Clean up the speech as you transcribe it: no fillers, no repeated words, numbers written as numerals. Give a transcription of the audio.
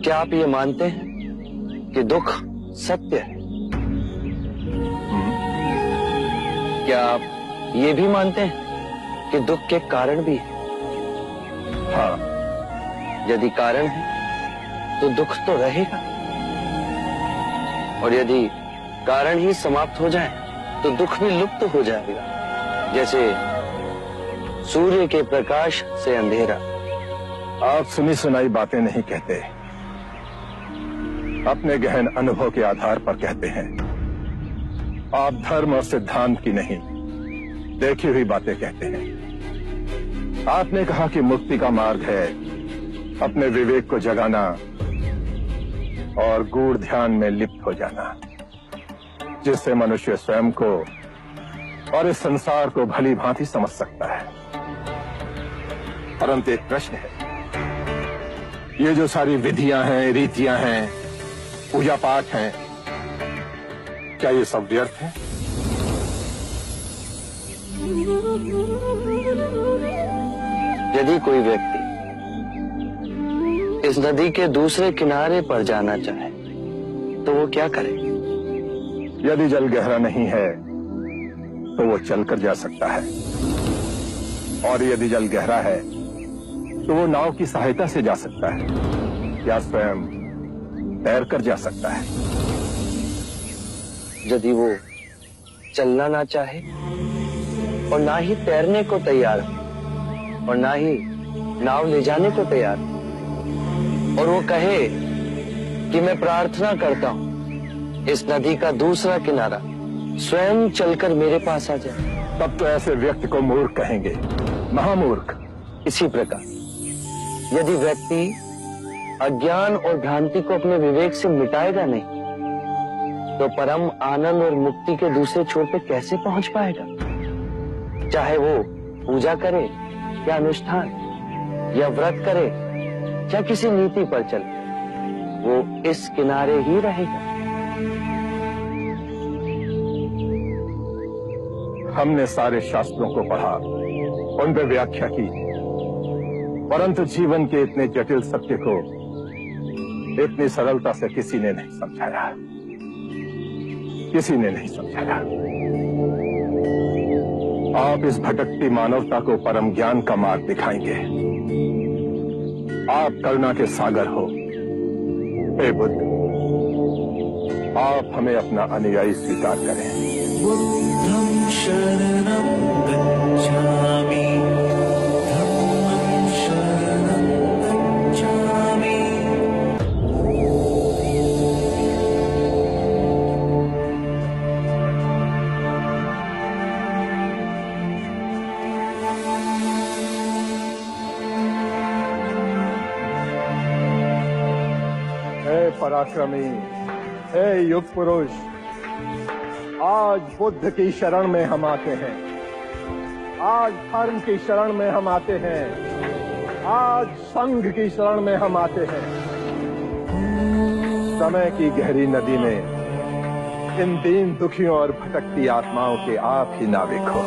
क्या आप ये मानते हैं कि दुख सत्य है? क्या आप ये भी मानते हैं कि दुख के कारण भी है? हाँ। यदि कारण है तो दुख तो रहेगा, और यदि कारण ही समाप्त हो जाए तो दुख भी लुप्त हो जाएगा। जैसे सूर्य के प्रकाश से अंधेरा। आप सुनी सुनाई बातें नहीं कहते, अपने गहन अनुभव के आधार पर कहते हैं। आप धर्म और सिद्धांत की नहीं, देखी हुई बातें कहते हैं। आपने कहा कि मुक्ति का मार्ग है अपने विवेक को जगाना और गूढ़ ध्यान में लिप्त हो जाना, जिससे मनुष्य स्वयं को और इस संसार को भली भांति समझ सकता है। परंतु एक प्रश्न है, ये जो सारी विधियां हैं, रीतियां हैं, पूजा पाठ हैं, क्या ये सब व्यर्थ है? यदि कोई व्यक्ति इस नदी के दूसरे किनारे पर जाना चाहे तो वो क्या करे? यदि जल गहरा नहीं है तो वो चलकर जा सकता है, और यदि जल गहरा है तो वो नाव की सहायता से जा सकता है या स्वयं तैरकर जा सकता है। यदि वो चलना ना चाहे और ना ही तैरने को तैयार हो और ना ही नाव ले जाने को तैयार हो, और वो कहे कि मैं प्रार्थना करता हूं इस नदी का दूसरा किनारा स्वयं चलकर मेरे पास आ जाए, तब तो ऐसे व्यक्ति को मूर्ख कहेंगे, महामूर्ख। इसी प्रकार यदि व्यक्ति अज्ञान और भ्रांति को अपने विवेक से मिटाएगा नहीं तो परम आनंद और मुक्ति के दूसरे छोर पे कैसे पहुंच पाएगा? चाहे वो पूजा करे या अनुष्ठान या व्रत करे या किसी नीति पर चले, वो इस किनारे ही रहेगा। हमने सारे शास्त्रों को पढ़ा, उन पर व्याख्या की, परंतु जीवन के इतने जटिल सत्य को इतनी सरलता से किसी ने नहीं समझाया, किसी ने नहीं समझाया। आप इस भटकती मानवता को परम ज्ञान का मार्ग दिखाएंगे। आप करुणा के सागर हो। हे बुद्ध, आप हमें अपना अनुयायी स्वीकार करें। बुद्धं शरणं गच्छामि, धम्मं शरणं गच्छामि। हे पराक्रमी, हे युग पुरुष, आज बुद्ध की शरण में हम आते हैं, आज धर्म की शरण में हम आते हैं, आज संघ की शरण में हम आते हैं। समय की गहरी नदी में इन दीन दुखियों और भटकती आत्माओं के आप ही नाविक हो।